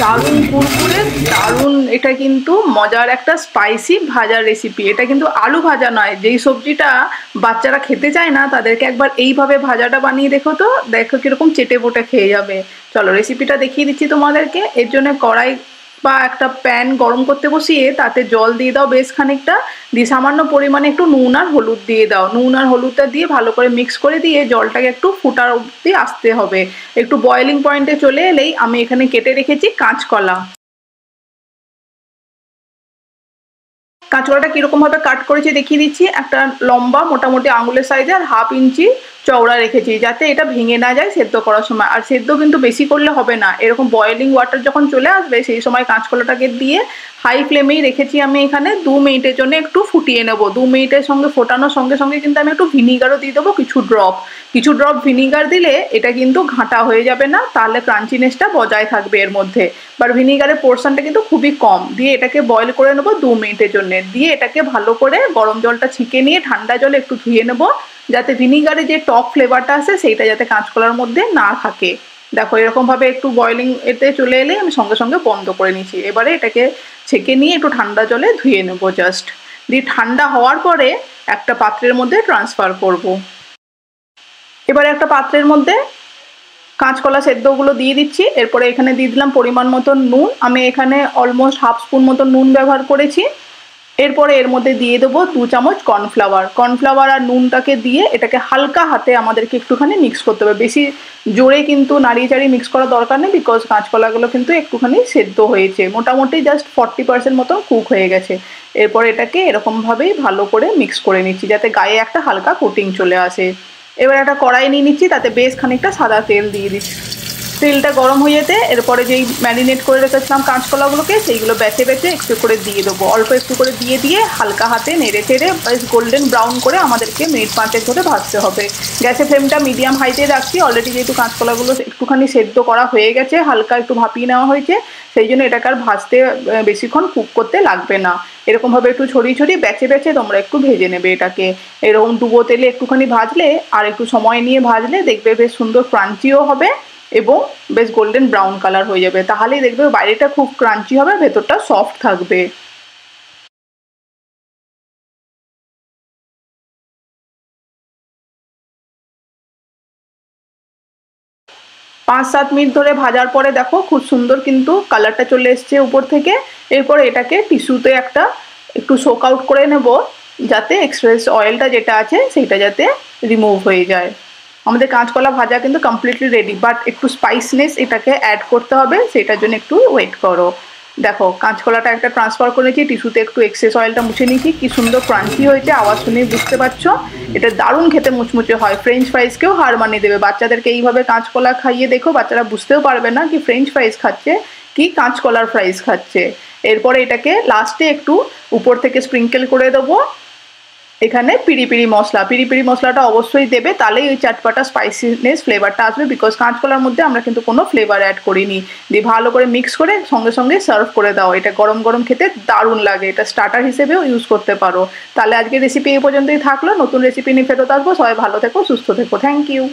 দারুণ কুরকুরে, দারুণ। এটা কিন্তু মজার একটা স্পাইসি ভাজার রেসিপি। এটা কিন্তু আলু ভাজা নয়, যেই সবজিটা বাচ্চারা খেতে চায় না তাদেরকে একবার এইভাবে ভাজাটা বানিয়ে দেখো তো, দেখো কিরকম চেটে পুটে খেয়ে যাবে। চলো রেসিপিটা দেখিয়ে দিচ্ছি তোমাদেরকে। এর জন্য কড়াই বা একটা প্যান গরম করতে বসিয়ে তাতে জল দিয়ে দাও বেশ খানিকটা, দিয়ে সামান্য পরিমাণে একটু নুন আর হলুদ দিয়ে দাও। নুন আর হলুদটা দিয়ে ভালো করে মিক্স করে দিয়ে জলটাকে একটু ফুটার অবধি আসতে হবে। একটু বয়েলিং পয়েন্টে চলে এলেই আমি এখানে কেটে রেখেছি কাঁচকলা। কাঁচকলাটা কিরকম ভাবে কাট করেছি দেখিয়ে দিচ্ছি। একটা লম্বা মোটামুটি আঙুলের সাইজে আর 1/2 ইঞ্চি চওড়া রেখেছি, যাতে এটা ভেঙে না যায় সেদ্ধ করার সময়। আর সেদ্ধ কিন্তু বেশি করলে হবে না, এরকম বয়েলিং ওয়াটার যখন চলে আসবে সেই সময় কাঁচকলাটাকে দিয়ে হাই ফ্লেমেই রেখেছি আমি এখানে 2 মিনিটের জন্য একটু ফুটিয়ে নেব। 2 মিনিটের সঙ্গে ফোটানোর সঙ্গে সঙ্গে কিন্তু আমি একটু ভিনিগারও দিয়ে দেবো, কিছু ড্রপ ভিনিগার দিলে এটা কিন্তু ঘাঁটা হয়ে যাবে না, তাহলে ক্রাঞ্চিনেসটা বজায় থাকবে এর মধ্যে। বাট ভিনিগারের পোর্শনটা কিন্তু খুবই কম দিয়ে এটাকে বয়েল করে নেবো 2 মিনিটের জন্য। দিয়ে এটাকে ভালো করে গরম জলটা ছেঁকে নিয়ে ঠান্ডা জলে একটু ধুয়ে নেবো, যাতে ভিনিগারের যে টক ফ্লেভারটা আছে সেইটা যাতে কাঁচকলার মধ্যে না থাকে। দেখো এরকম ভাবে একটু বয়েলিং এতে চলে এলে আমি সঙ্গে সঙ্গে বন্ধ করে নিচ্ছি। এবারে এটাকে ছেঁকে নিয়ে একটু ঠান্ডা জলে ধুয়ে নেবো জাস্ট। দিয়ে ঠান্ডা হওয়ার পরে একটা পাত্রের মধ্যে ট্রান্সফার করব। এবারে একটা পাত্রের মধ্যে কাঁচকলা সেদ্ধগুলো দিয়ে দিচ্ছি। এরপরে এখানে দিয়ে দিলাম পরিমাণ মতো নুন। আমি এখানে অলমোস্ট 1/2 স্পুন মতো নুন ব্যবহার করেছি। এরপরে এর মধ্যে দিয়ে দেবো 2 চামচ কর্নফ্লাওয়ার আর নুনটাকে দিয়ে এটাকে হালকা হাতে আমাদেরকে একটুখানি মিক্স করতে হবে। বেশি জোরে কিন্তু নাড়িয়ে চাড়িয়ে মিক্স করার দরকার নেই, বিকজ কাঁচকলাগুলো কিন্তু একটুখানি সেদ্ধ হয়েছে, মোটামুটি জাস্ট 40% মতো কুক হয়ে গেছে। এরপর এটাকে এরকমভাবেই ভালো করে মিক্স করে নিচ্ছি, যাতে গায়ে একটা হালকা কোটিং চলে আসে। এবার একটা কড়াই নিয়ে নিচ্ছি, তাতে বেশ খানিকটা সাদা তেল দিয়ে দিচ্ছি। তেলটা গরম হয়ে যেতে এরপরে যেই ম্যারিনেট করে রেখেছিলাম কাঁচকলাগুলোকে সেইগুলো বেছে বেছে একটু করে দিয়ে দেবো, অল্প একটু করে দিয়ে হালকা হাতে নেড়ে চেড়ে বেশ গোল্ডেন ব্রাউন করে আমাদেরকে মিনিট 5 ধরে ভাজতে হবে। গ্যাসের ফ্লেমটা মিডিয়াম হাইতে রাখছি। অলরেডি যেহেতু কাঁচকলাগুলো একটুখানি সেদ্ধ করা হয়ে গেছে, হালকা একটু ভাপিয়ে নেওয়া হয়েছে, সেই জন্য এটাকে আর ভাজতে বেশিক্ষণ কুক করতে লাগবে না। এরকমভাবে একটু ছড়িয়ে ছড়িয়ে বেছে বেছে তোমরা একটু ভেজে নেবে এটাকে। এরকম ডুবো তেলে একটুখানি ভাজলে আর একটু সময় নিয়ে ভাজলে দেখবে বেশ সুন্দর ক্রাঞ্চিও হবে এবং বেশ গোল্ডেন ব্রাউন কালার হয়ে যাবে। তাহলেই দেখবে বাইরেটা খুব ক্রাঞ্চি হবে, ভেতরটা সফট থাকবে। 5-7 মিনিট ধরে ভাজার পরে দেখো খুব সুন্দর কিন্তু কালারটা চলে এসছে উপর থেকে। এরপর এটাকে টিস্যুতে একটু সোক আউট করে নেব, যাতে এক্সেস অয়েলটা যেটা আছে সেইটা যাতে রিমুভ হয়ে যায়। আমাদের কাঁচকলা ভাজা কিন্তু কমপ্লিটলি রেডি, বাট একটু স্পাইসনেস এটাকে অ্যাড করতে হবে, সেটার জন্য একটু ওয়েট করো। দেখো কাঁচকলাটা একটা ট্রান্সফার করেছি, টিস্যুতে একটু এক্সেস অয়েলটা মুছে নিয়েছি, কি সুন্দর ক্রাঞ্চি হয়েছে, আওয়াজ শুনেই বুঝতে পারছো। এটা দারুণ খেতে মুচমুচে হয়, ফ্রেঞ্চ ফ্রাইজকেও হার মানিয়ে দেবে। বাচ্চাদেরকে এইভাবে কাঁচকলা খাইয়ে দেখো, বাচ্চারা বুঝতেও পারবে না কি ফ্রেঞ্চ ফ্রাইজ খাচ্ছে কি কাঁচকলার ফ্রাইজ খাচ্ছে। এরপরে এটাকে লাস্টে একটু উপর থেকে স্প্রিঙ্কেল করে দেবো এখানে পিরি মশলাটা অবশ্যই দেবে, তাহলেই ওই চাটপাটা স্পাইসিনেস ফ্লেভারটা আসবে, বিকজ কাঁচকলার মধ্যে আমরা কিন্তু কোনো ফ্লেভার অ্যাড করিনি। দিয়ে ভালো করে মিক্স করে সঙ্গে সঙ্গে সার্ভ করে দাও। এটা গরম গরম খেতে দারুণ লাগে, এটা স্টার্টার হিসেবেও ইউজ করতে পারো। তাহলে আজকের রেসিপি এই পর্যন্তই থাকলো, নতুন রেসিপি নিয়ে ফেরত আসবো। সবাই ভালো থেকো, সুস্থ থেকো, থ্যাংক ইউ।